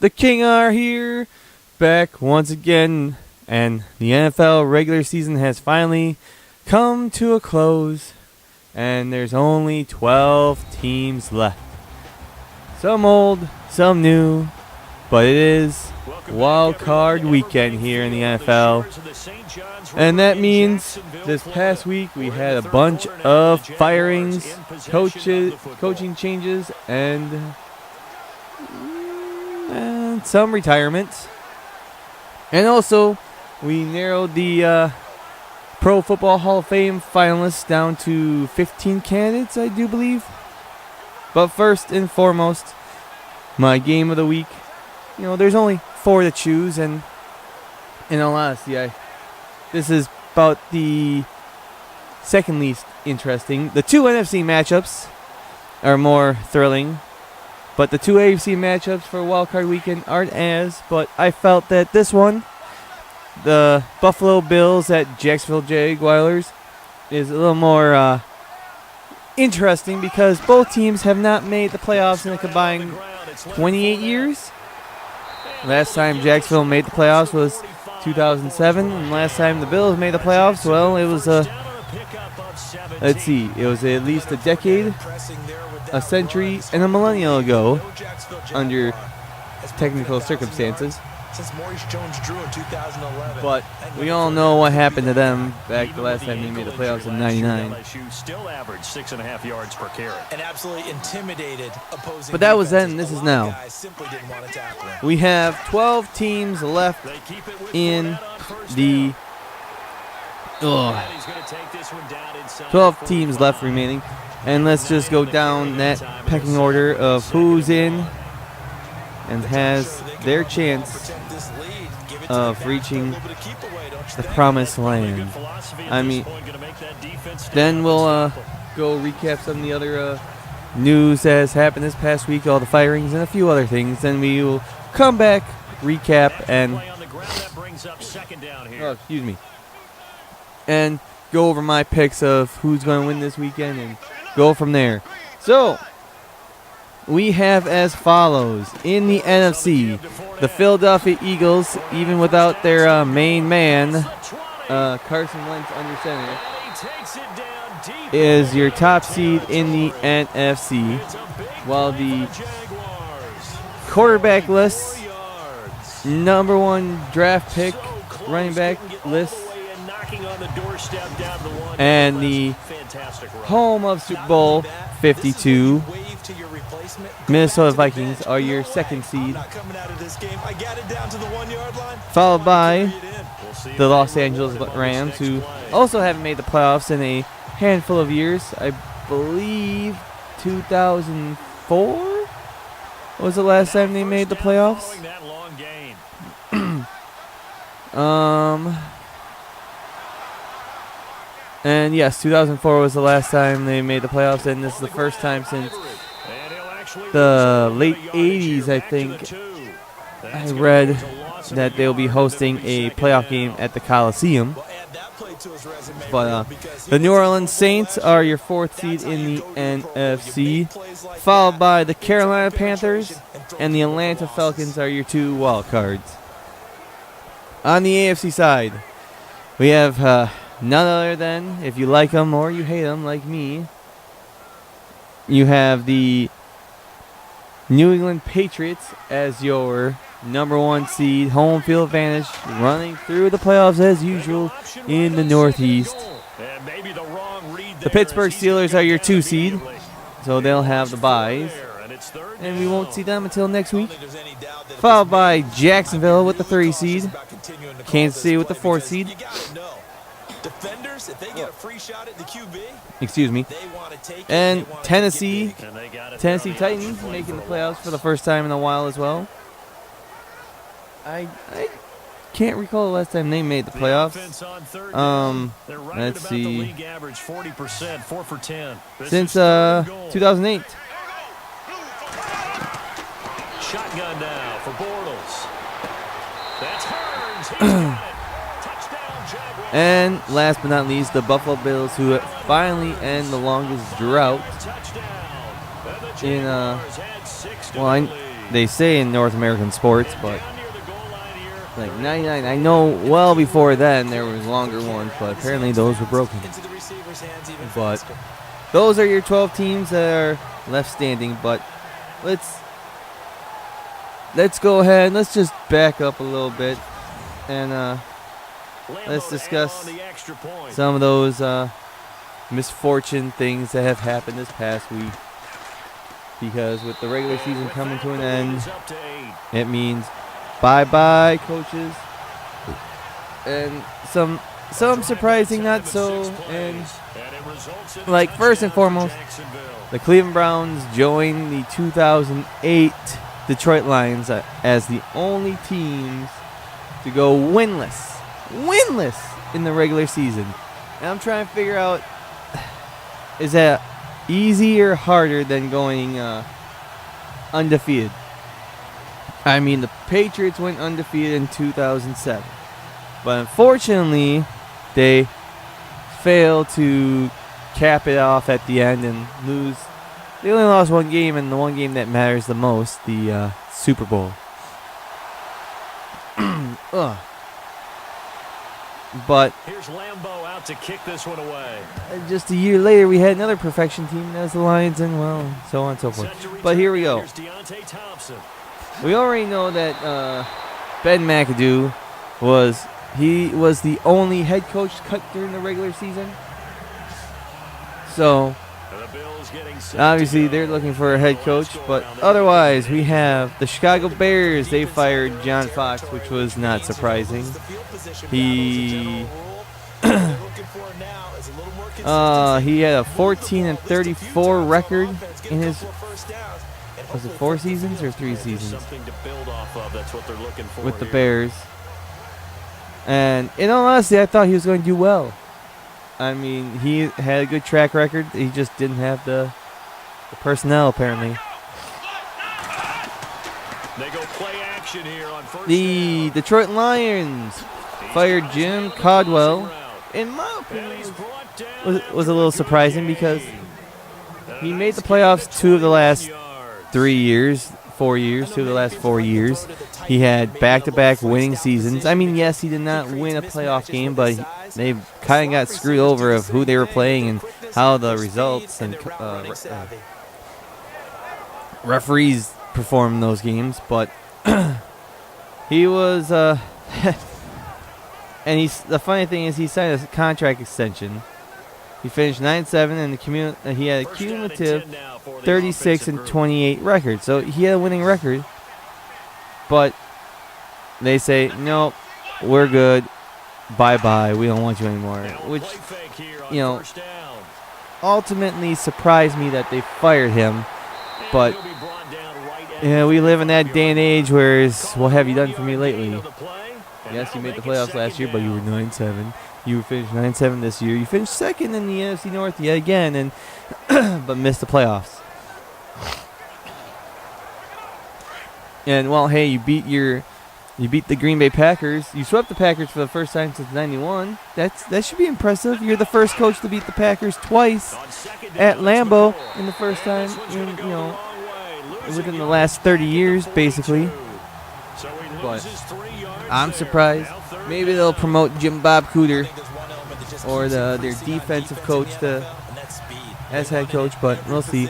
The King are here, back once again, and the NFL regular season has finally come to a close, and there's only 12 teams left. Some old, some new, but it is wild card weekend here in the NFL, and that means this past week we had a bunch of firings, coaching changes, and some retirements. And also, we narrowed the Pro Football Hall of Fame finalists down to 15 candidates, I do believe. But first and foremost, my game of the week. You know, there's only 4 to choose, and in all honesty, this is about the second least interesting. The 2 NFC matchups are more thrilling, but the 2 AFC matchups for Wildcard Weekend aren't as. But I felt that this one, the Buffalo Bills at Jacksonville Jaguars, is a little more interesting because both teams have not made the playoffs in a combined 28 years. Last time Jacksonville made the playoffs was 2007, and last time the Bills made the playoffs, well, it was it was at least a decade, a century, and a millennial ago under technical circumstances. But we all know what happened to them back the last time they made the playoffs in '99. Still averaged 6.5 yards per carry. And absolutely intimidated opposing. But that was then. This is now. We have 12 teams left in the 12 teams left remaining, and let's just go down that pecking order of who's in and has their chance of reaching the promised land. I mean, then we'll go recap some of the other news that has happened this past week, all the firings and a few other things. Then we will come back, recap, and and go over my picks of who's going to win this weekend and go from there. So we have as follows in the NFC: the Philadelphia Eagles, even without their main man, Carson Wentz under center, is your top seed in the NFC, while the quarterback list, number 1 draft pick, running back list, and the home of Super Bowl 52, Minnesota Vikings, are your second seed, followed by the Los Angeles Rams, who also haven't made the playoffs in a handful of years. I believe 2004 was the last time they made the playoffs. And yes, 2004 was the last time they made the playoffs, and this is the first time since the late 80s, I think. I read that they'll be hosting a playoff game at the Coliseum. But the New Orleans Saints are your 4th seed in the NFC, followed by the Carolina Panthers, and the Atlanta Falcons are your 2 wild cards. On the AFC side, we have none other than, if you like them or you hate them like me, you have the New England Patriots as your number 1 seed, home field advantage, running through the playoffs as usual in the Northeast. The Pittsburgh Steelers are your 2 seed, so they'll have the byes, and we won't see them until next week. Followed by Jacksonville with the 3 seed, Kansas City with the 4 seed. Excuse me. And Tennessee Titans making the playoffs for the first time in a while as well. I can't recall the last time they made the playoffs. Let's see. Since 2008. Shotgun now for Bortles. That's Hearns. And last but not least, the Buffalo Bills, who finally end the longest drought in they say in North American sports, but like 99, I know well before then there was longer ones, but apparently those were broken. But those are your 12 teams that are left standing. But let's go ahead. Let's just back up a little bit and let's discuss some of those misfortune things that have happened this past week. Because with the regular season coming to an end, it means bye-bye, coaches. And some surprising, not so. And like first and foremost, the Cleveland Browns joined the 2008 Detroit Lions as the only teams to go winless in the regular season. And I'm trying to figure out, is that easier or harder than going undefeated? I mean, the Patriots went undefeated in 2007. But unfortunately, they failed to cap it off at the end and lose. They only lost one game, and the one game that matters the most, the Super Bowl. But here's Lambeau out to kick this one away. Just a year later, we had another perfection team as the Lions, and well, so on and so forth. But here we go. We already know that Ben McAdoo was the only head coach cut during the regular season. So obviously they're looking for a head coach, but otherwise we have the Chicago Bears. They fired John Fox, which was not surprising. He had a 14-34 record in his, was it 4 seasons or 3 seasons with the Bears. And in all honesty, I thought he was going to do well. I mean, he had a good track record. He just didn't have the personnel, apparently. They go play action here on first the down. Detroit Lions fired Jim Caldwell. In my opinion, was a little surprising because he made the playoffs 2 of the last 3 years, 4 years, 2 of the last 4 years. He had back-to-back winning seasons. I mean, yes, he did not win a playoff game, but they kind of got screwed over of who they were playing and how the results and referees performed in those games. But he was, and the funny thing is he signed a contract extension. He finished 9-7, and he had a cumulative 36-28 record. So he had a winning record. But they say, nope, we're good. Bye-bye. We don't want you anymore. Which, you know, ultimately surprised me that they fired him. But, you know, we live in that day and age where it's, what have you done for me lately? Yes, you made the playoffs last year, but you were 9-7. You finished 9-7 this year. You finished second in the NFC North yet again, and but missed the playoffs. And well, hey, you beat the Green Bay Packers. You swept the Packers for the first time since '91. That should be impressive. You're the first coach to beat the Packers twice at Lambeau in the first time, within the last 30 years, basically. But I'm surprised. Maybe they'll promote Jim Bob Cooter or their defensive coach as head coach, but we'll see.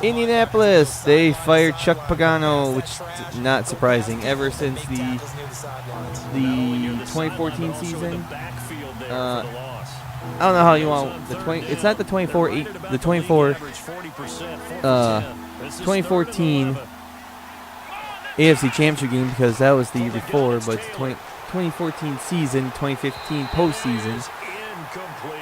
Indianapolis, they fired Chuck Pagano, which is not surprising. Ever since the 2014 season, I don't know how you want the 20. It's not the 2014 AFC Championship game because that was the year before, but it's 2014 season, 2015 postseason.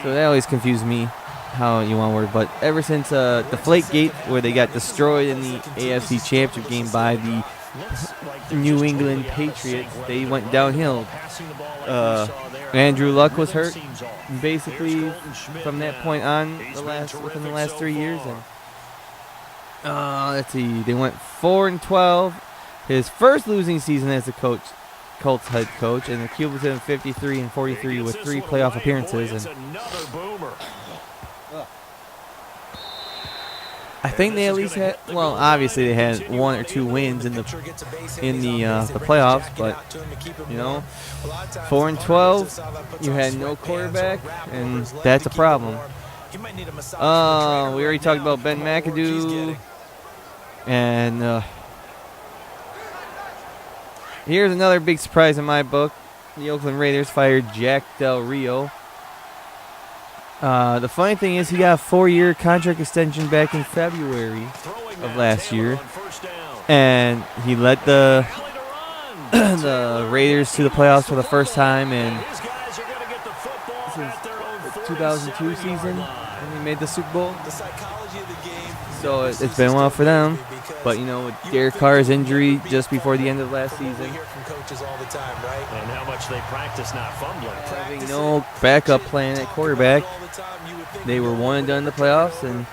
So that always confused me. How you want to word, but ever since Deflategate, where they got destroyed in the AFC Championship game by the New England Patriots, they went downhill. Andrew Luck was hurt, basically from that point on, within the last 3 years. And let's see, they went 4-12. His first losing season as a coach, Colts head coach, and the cumulative 53-43 with 3 playoff appearances. And I think they at least had. Well, obviously they had 1 or 2 wins in the playoffs, but 4-12, you had no quarterback, and that's a problem. We already talked about Ben McAdoo, and here's another big surprise in my book. The Oakland Raiders fired Jack Del Rio. The funny thing is he got a 4-year contract extension back in February of last year, and he led the the Raiders to the playoffs for the first time in the 2002 season when they made the Super Bowl. So it's been a while for them. But, with Derek Carr's injury just before the end of last season, and how much they practice not fumbling. Having no backup plan at quarterback, they were 1 and done in the playoffs, and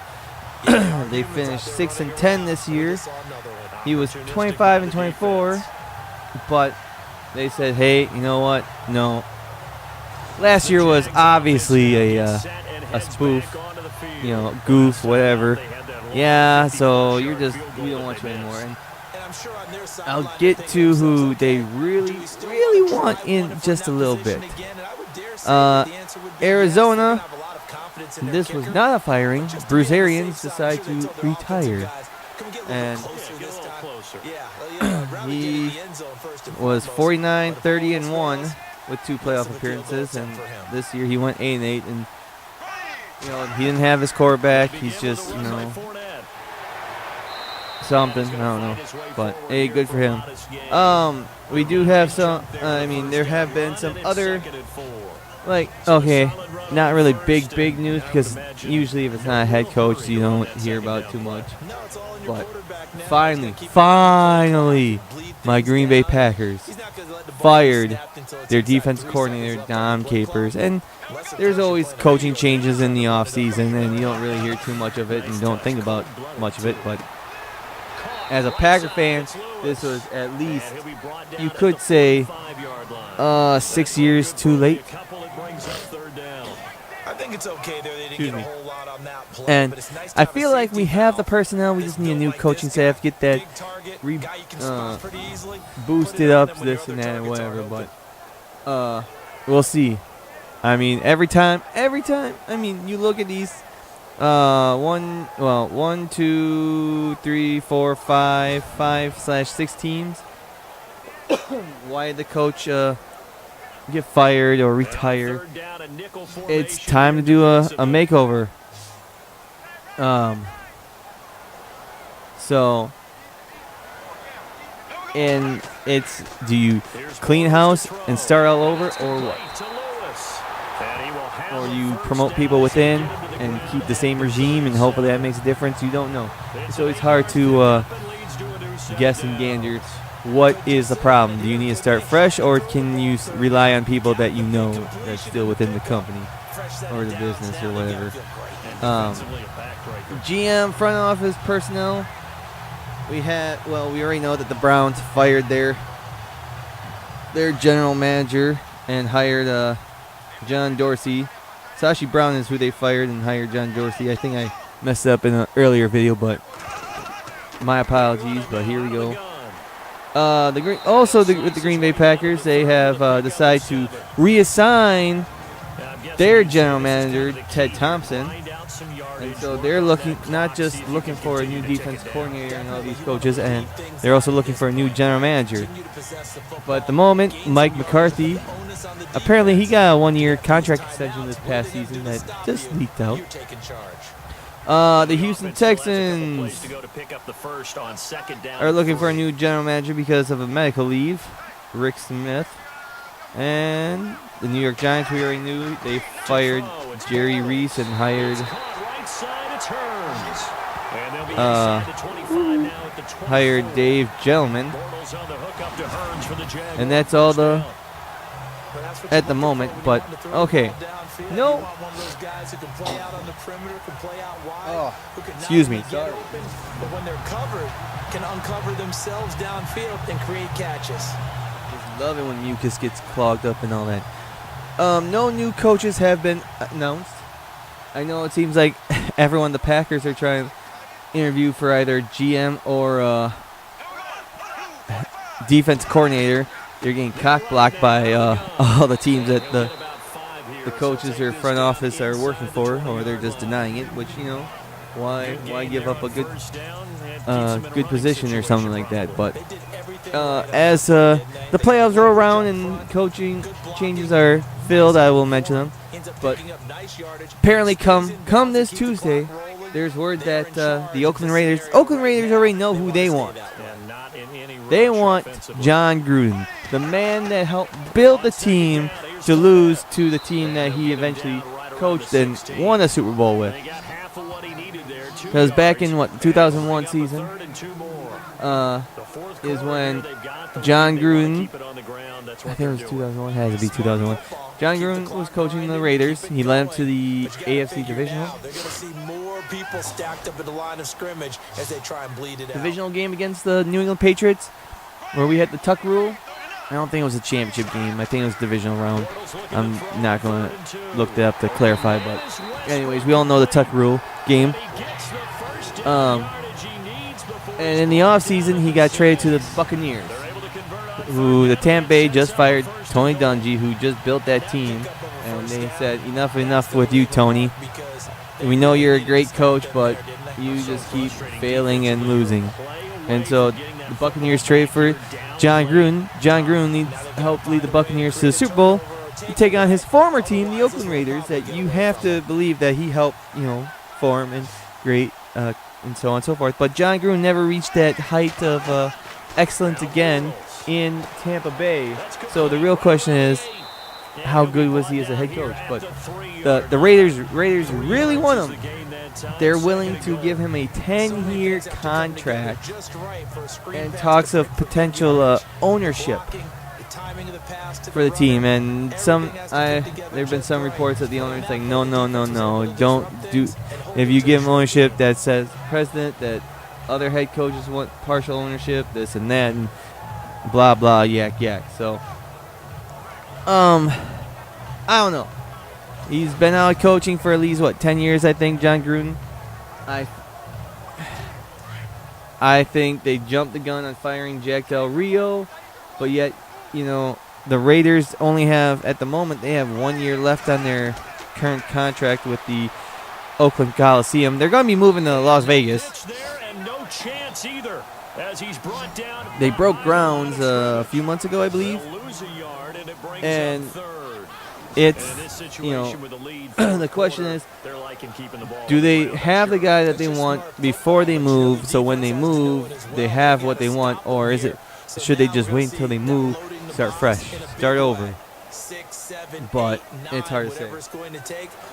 they finished 6-10 this year. He was 25-24, but they said, hey, you know what? No. Last year was obviously a spoof, goof, whatever. Yeah, so we don't want you anymore. And I'll get to who they really, really want in just a little bit. Arizona, this was not a firing. Bruce Arians decided to retire. And he was 49-30-1 with 2 playoff appearances. And this year he went 8-8. And he didn't have his quarterback. He's just, something. I don't know. But, hey, good for him. We do have some, there have been some other, not really big news, because usually if it's not a head coach, you don't hear about it too much. But finally, my Green Bay Packers fired their defensive coordinator, Don Capers. And there's always coaching changes in the offseason, and you don't really hear too much of it and don't think about much of it. But as a Packer fan, this was at least, you could say, 6 years too late. I think it's okay there. They didn't get a whole lot on that play, and but it's nice I feel like we have the personnel. We just need a new coaching staff, get that boosted up, this and that and whatever. But we'll see. Every time. You look at these 1, 2, 3, 4, 5/6 teams. Why did the coach get fired or retire? It's time to do a makeover. And it's, do you clean house and start all over, or what? Or you promote people within and keep the same regime and hopefully that makes a difference? You don't know. It's always hard to guess and gander. What is the problem? Do you need to start fresh, or can you rely on people that you know that's still within the company or the business or whatever? GM, front office personnel. We already know that the Browns fired their general manager and hired John Dorsey. Sashi Brown is who they fired and hired John Dorsey. I think I messed up in an earlier video, but my apologies. But here we go. With the Green Bay Packers, they have decided to reassign their general manager, Ted Thompson. And so they're not just looking for a new defense coordinator and all these coaches, and they're also looking for a new general manager. But at the moment, Mike McCarthy, apparently he got a 1-year contract extension this past season that just leaked out. The Houston Texans are looking for a new general manager because of a medical leave, Rick Smith. And the New York Giants, we already knew, they fired Jerry Reese and hired Dave Gellman. And that's all at the moment, but okay. No. Excuse me. Sorry. But when they're covered, can uncover themselves downfield and create catches. Just love it when mucus gets clogged up and all that. No new coaches have been announced. I know it seems like everyone, the Packers, are trying interview for either GM or defense coordinator. They're getting cock blocked by all the teams that the coaches or front office are working for, or they're just denying it. Which, you know, why give up a good position or something like that? But as the playoffs roll around and coaching changes are filled, I will mention them. But apparently, come this Tuesday, there's word that the Oakland Raiders already know who they want. They want John Gruden, the man that helped build the team to lose to the team that he eventually coached and won a Super Bowl with. Because back in 2001 season is when John Gruden, I think it was 2001, has to be 2001. John Gruden was coaching the Raiders. He led them to the AFC Divisional. They're going to see more people stacked up at the line of scrimmage as they try and bleed it out. Divisional game against the New England Patriots, where we had the tuck rule. I don't think it was a championship game. I think it was Divisional Round. I'm not going to look that up to clarify, but anyways, we all know the tuck rule game. And in the offseason, he got traded to the Buccaneers, who the Tampa Bay just fired Tony Dungy, who just built that team. And they said, enough with you, Tony. We know you're a great coach, but you just keep failing and losing. And so the Buccaneers trade for John Gruden. John Gruden needs help lead the Buccaneers to the Super Bowl to take on his former team, the Oakland Raiders, that you have to believe that he helped, form and great, and so on and so forth. But John Gruden never reached that height of excellence again in Tampa Bay. So the real question is, how good was he as a head coach? But the Raiders really want him. They're willing to give him a 10-year contract and talks of potential ownership for the team. And there have been some reports that the owner's like, no, don't do. If you give him ownership, that says president that other head coaches want partial ownership, this and that, and blah blah yak. So, I don't know. He's been out coaching for at least 10 years, I think, John Gruden. I think they jumped the gun on firing Jack Del Rio, but yet, the Raiders only have, at the moment, they have 1 year left on their current contract with the Oakland Coliseum. They're going to be moving to Las Vegas. They broke grounds a few months ago, I believe. And it's, the question is, do they have the guy that they want before they move, so when they move, they have what they want, or should they just wait until they move, start fresh, start over? But it's hard to say.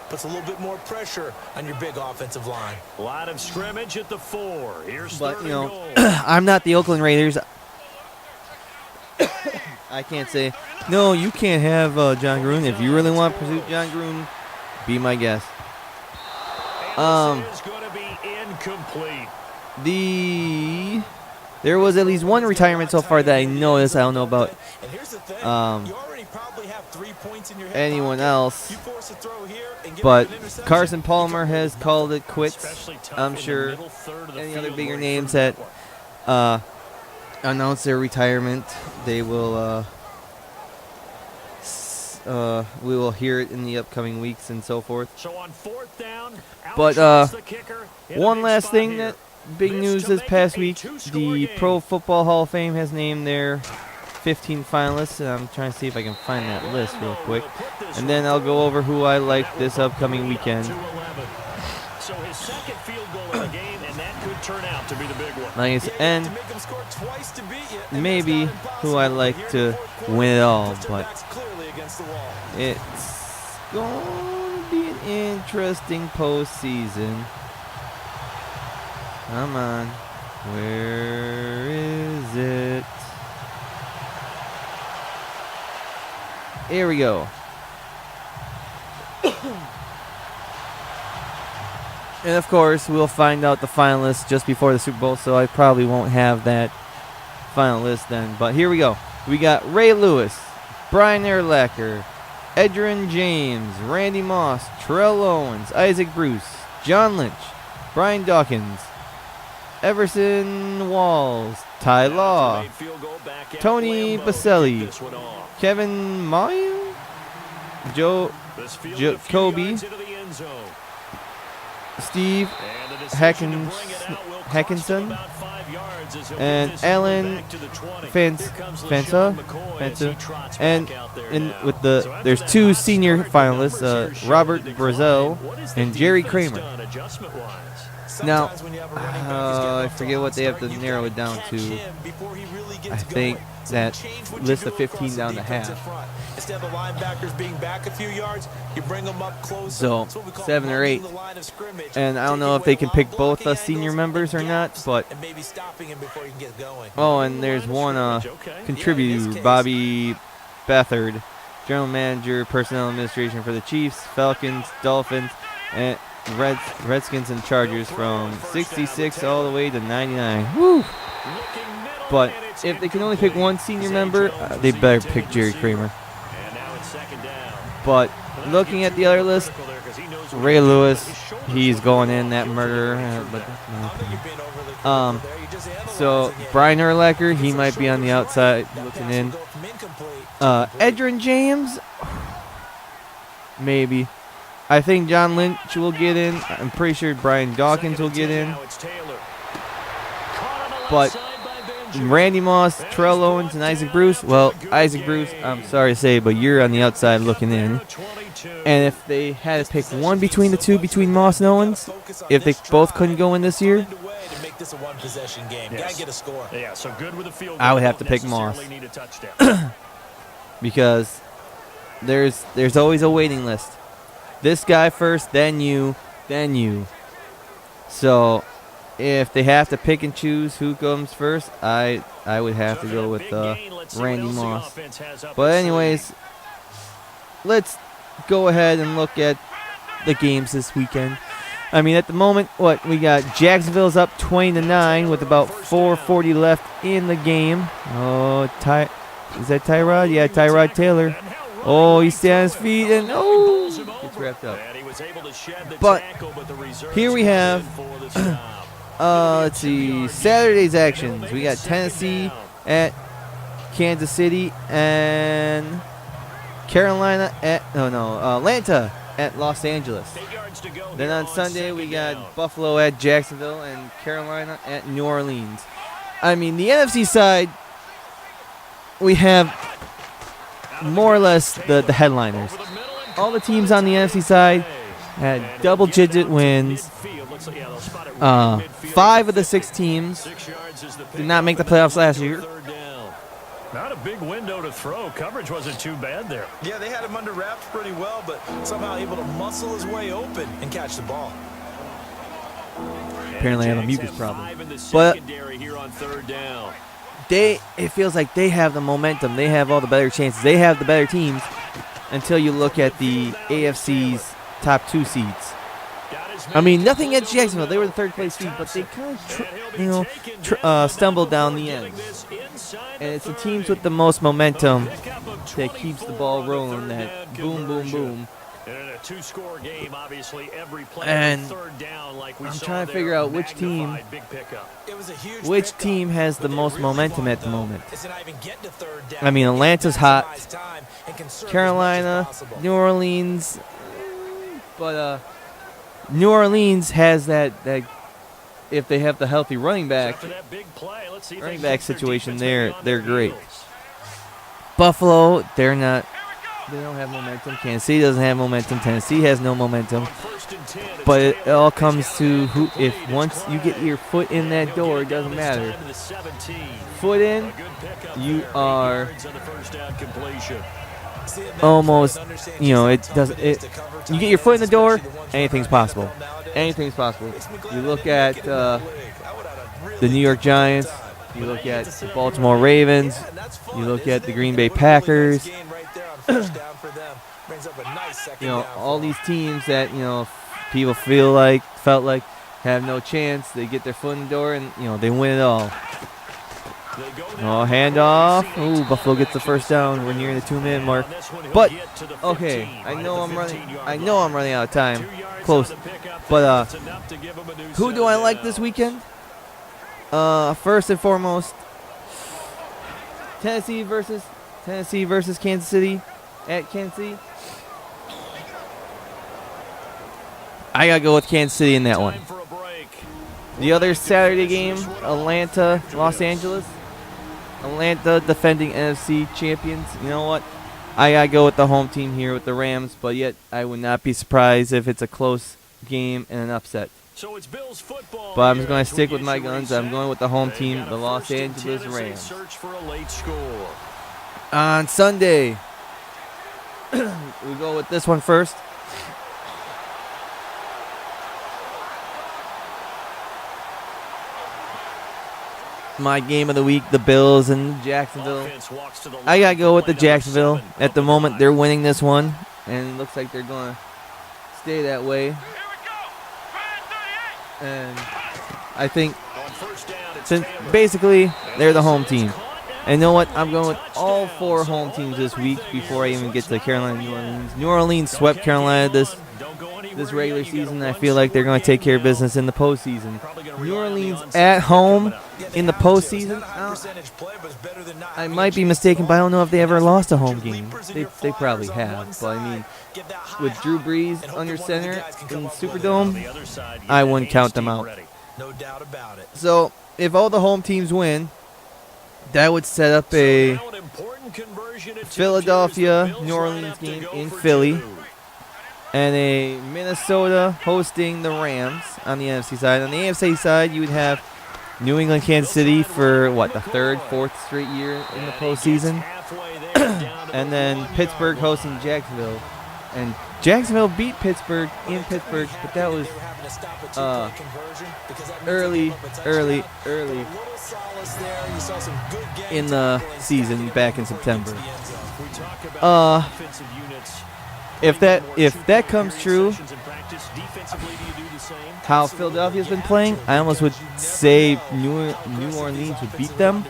Puts a little bit more pressure on your big offensive line. A lot of scrimmage at the 4. Here's but I'm not the Oakland Raiders. I can't say no. You can't have John Gruden. If you really want to pursue John Gruden, be my guest. This is going to be incomplete. There was at least one retirement so far that I noticed. I don't know about anyone else, but Carson Palmer has called it quits. I'm sure any other bigger names that announce their retirement, they will we will hear it in the upcoming weeks and so forth. So on 4th down, but one last thing that big news this past week, the Pro Football Hall of Fame has named their 15 finalists, and I'm trying to see if I can find that list real quick, and then I'll go over who I like this upcoming weekend. So his second field goal in the game, and that could turn out to be the big one. Nice, and maybe who I like to win it all, but it's going to be an interesting postseason. Come on, where is it? Here we go. And of course, we'll find out the finalists just before the Super Bowl, so I probably won't have that final list then. But here we go. We got Ray Lewis, Brian Urlacher, Edgerrin James, Randy Moss, Terrell Owens, Isaac Bruce, John Lynch, Brian Dawkins, Everson Walls, Ty Law, Tony Baselli, Kevin Mayu, Kobe, Steve Hackinson, and Alan Fensa. And with there's 2 senior finalists, Robert Brazel and Jerry Kramer. Now, I forget what they have to narrow it down to. I think that list of 15 down to half. Instead of the linebackers being back a few yards, you bring them up close. So 7 or 8. And I don't know if they can pick both the senior members or not, but oh, and there's one contributor, Bobby Bethard, general manager, personnel administration for the Chiefs, Falcons, Dolphins, and Redskins and Chargers from 66 all the way to 99. Woo! But if they can only pick one senior member, they better pick Jerry Kramer. But looking at the other list, Ray Lewis, he's going in, that murderer. So Brian Urlacher, he might be on the outside looking in. Edgerrin James, maybe. I think John Lynch will get in. I'm pretty sure Brian Dawkins will get in. But Randy Moss, Terrell Owens, and Isaac Bruce. Well, Isaac Bruce, I'm sorry to say, but you're on the outside looking in. And if they had to pick one between the two, between Moss and Owens, if they both couldn't go in this year, I would have to pick Moss. Because there's always a waiting list. This guy first, then you, then you. So if they have to pick and choose who comes first, I would have to go with Randy Moss. But anyways, let's go ahead and look at the games this weekend. I mean, at the moment, we got Jacksonville's up 20-9 with about 4:40 left in the game. Oh, is that Tyrod? Yeah, Tyrod Taylor. Oh, he's staying on his feet and gets wrapped up. But here we have, let's see, Saturday's actions. We got Tennessee at Kansas City and Atlanta at Los Angeles. Then on Sunday we got Buffalo at Jacksonville and Carolina at New Orleans. I mean, the NFC side, we have more or less the headliners. All the teams on the NFC side had double-digit wins. 5 of the 6 teams did not make the playoffs last year. Not a big window to throw. Coverage wasn't too bad there. Yeah, they had him under wraps pretty well, but somehow able to muscle his way open and catch the ball. Apparently I have a mucus problem. But it feels like they have the momentum. They have all the better chances. They have the better teams until you look at the AFC's top 2 seeds. I mean, nothing against Jacksonville. They were the 3rd place seed, but they kind of stumbled down the end. And it's the teams with the most momentum that keeps the ball rolling, that boom, boom, boom. And I'm trying to figure out which team has the most momentum at the moment. I mean, Atlanta's hot, Carolina, New Orleans, but New Orleans has that if they have the healthy running back situation, they're great. Buffalo, they don't have momentum. Kansas City doesn't have momentum. Tennessee has no momentum. But it all comes to once you get your foot in that door, it doesn't matter. Foot in, you are almost, you get your foot in the door, anything's possible. Anything's possible. You look at the New York Giants, you look at the Baltimore Ravens, you look at the Green Bay Packers. All these teams that, people felt like have no chance. They get their foot in the door and, they win it all. Handoff. Ooh, Buffalo gets the first down. We're near the 2-minute mark. But okay, I know I'm running out of time. Close. But who do I like this weekend? First and foremost, Tennessee versus Kansas City at Kansas City. I gotta go with Kansas City in that one. The other Saturday game, Atlanta, Los Angeles. Atlanta defending NFC champions. You know what? I gotta go with the home team here with the Rams, but yet I would not be surprised if it's a close game and an upset. So it's Bills football. But I'm just going to stick with my guns. I'm going with the home team, the Los Angeles Rams. Search for a late score. On Sunday, we go with this one first. My game of the week, the Bills and Jacksonville. I got to go with the Jacksonville. At the moment, they're winning this one, and it looks like they're going to stay that way. And I think since basically they're the home team. And you know what? I'm going with all 4 home teams this week before I even get to Carolina, New Orleans. New Orleans swept Carolina this regular season. I feel like they're going to take care of business in the postseason. New Orleans at home in the postseason. I might be mistaken, but I don't know if they ever lost a home game. They probably have. But I mean, with Drew Brees under center in the Superdome, I wouldn't count them out. So if all the home teams win, that would set up a Philadelphia, New Orleans game in Philly, and a Minnesota hosting the Rams on the NFC side. On the AFC side, you would have New England, Kansas City for, what, the 3rd, 4th straight year in the postseason. And then Pittsburgh hosting Jacksonville. And Jacksonville beat Pittsburgh in Pittsburgh, but that was early in the season back in September. If that comes true, how Philadelphia's been playing, I almost would say New Orleans would beat them.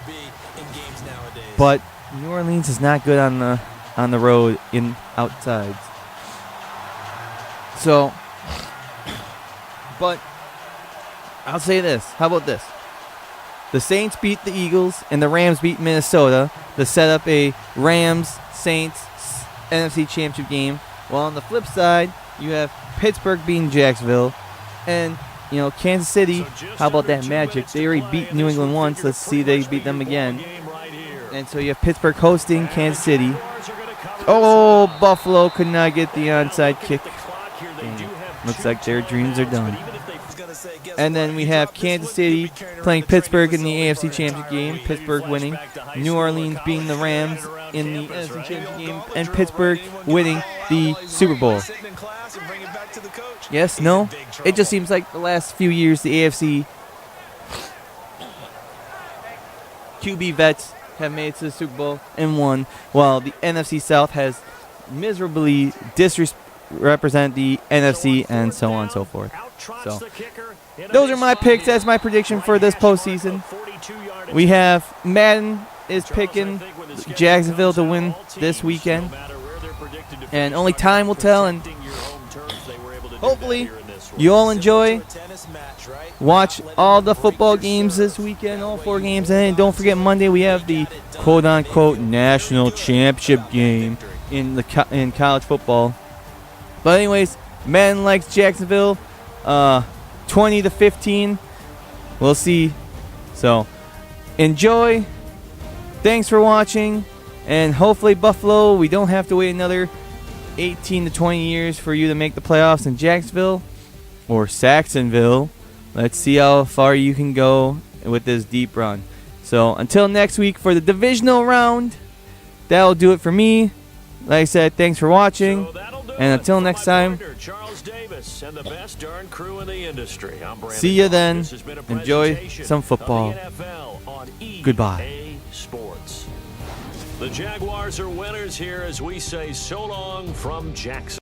But New Orleans is not good on the road in outsides. So, but I'll say this. How about this? The Saints beat the Eagles and the Rams beat Minnesota to set up a Rams-Saints NFC Championship game. While on the flip side, you have Pittsburgh beating Jacksonville. And, you know, Kansas City, how about that magic? They already beat New England once. Let's see if they beat them again. And so you have Pittsburgh hosting Kansas City. Oh, Buffalo could not get the onside kick. Looks like their dreams are done. And then we have Kansas City playing Pittsburgh in the AFC Championship game. Pittsburgh winning. New Orleans beating the Rams in the NFC Championship game. And Pittsburgh winning the Super Bowl. Yes, no? It just seems like the last few years the AFC QB vets have made it to the Super Bowl and won, while the NFC South has miserably represent the NFC and so on and so forth. So those are my picks. That's my prediction for this postseason. We have Madden is picking Jacksonville to win this weekend, and only time will tell. And hopefully you all enjoy. Watch all the football games this weekend, all 4 games, and don't forget Monday we have the quote-unquote national championship game in college football. But anyways, Madden likes Jacksonville, 20-15. We'll see. So enjoy. Thanks for watching, and hopefully Buffalo, we don't have to wait another 18 to 20 years for you to make the playoffs in Jacksonville or Saxonville. Let's see how far you can go with this deep run. So until next week for the divisional round, that'll do it for me. Like I said, thanks for watching. And until next time, see you then. Enjoy some football. Goodbye. The Jaguars are winners here as we say so long from Jackson.